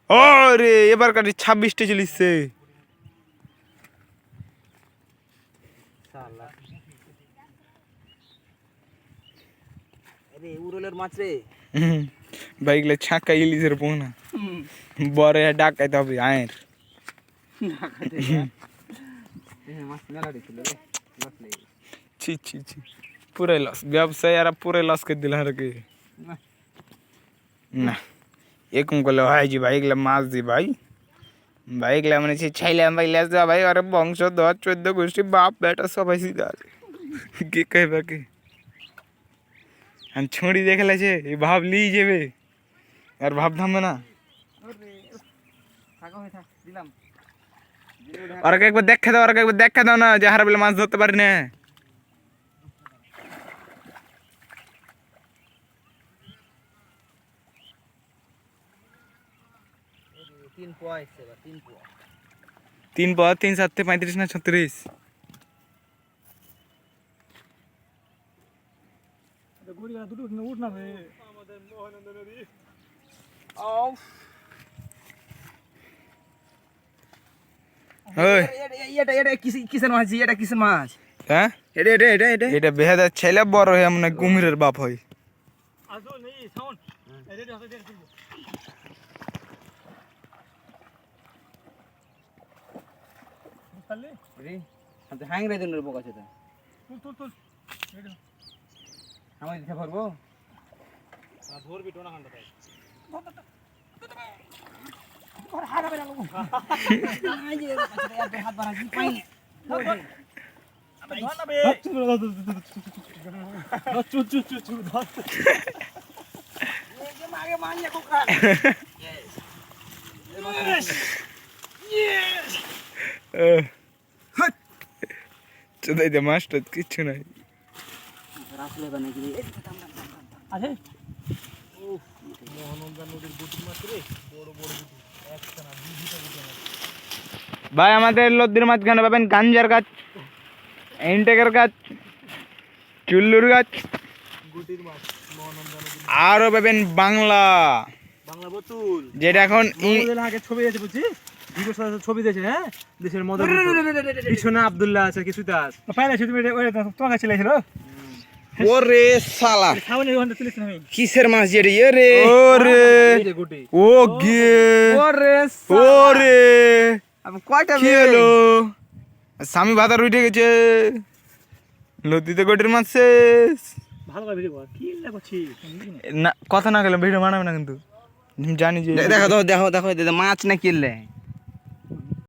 ওরে এবার কাটি 26টা চলিছে বাইকলে ছাকা ইলিশের পোনা বরে ডাকাইতে হবে আয়ের ছি ছি ছি পুরাই লস ব্যবসায়ী আর পুরাই লস করে দিল কে না এরকম করলে হয় যে ভাইগুলা মাছ দি ভাই ভাইগুলা মানে ছাইলাম ভাইলা ভাই আর বংশ 10-14 গোষ্ঠী বাপ বেটা সবাই সিধা আছে কে কইবা কে हम छोड़ी देख ले छे ये भाव ली जेबे यार भाव थामबे ना और एक बार देख दो ना जे हारा बेला माछ धरते पारी ना तीन पॉइंट 3 7 35 ना 36 কিসের মাছ হ্যাঁ এটা বেহাদা ছেলে বড় হয়ে মানে কুমিরের বাপ হয় চোদাইতে মাছটা কিচ্ছু নাই ভাই আমাদের লদ্দির মাঝখানে পাবেন গাঞ্জার গাছ ইনটেকের গাছ চুল্লুর গাছ আরো পাবেন বাংলা যেটা এখন ছবি দিয়েছে হ্যাঁ দেশের মধ্যে পিছনে আব্দুল্লাহ আছে কিছু দাস তোমাকে ছেলেছিল ওরে শালা কিসের মাছ যে রে ওরে ও গে ওরে কয়টা কি হলো স্বামী ভাতার উঠে গেছে নদীতে গোটের মাছ শেষ ভালো করে ভিডিও কি লাগছি না কথা না গেলাম ভিডিও বানাবে না কিন্তু জানি যে দেখো মাছ না কিনলে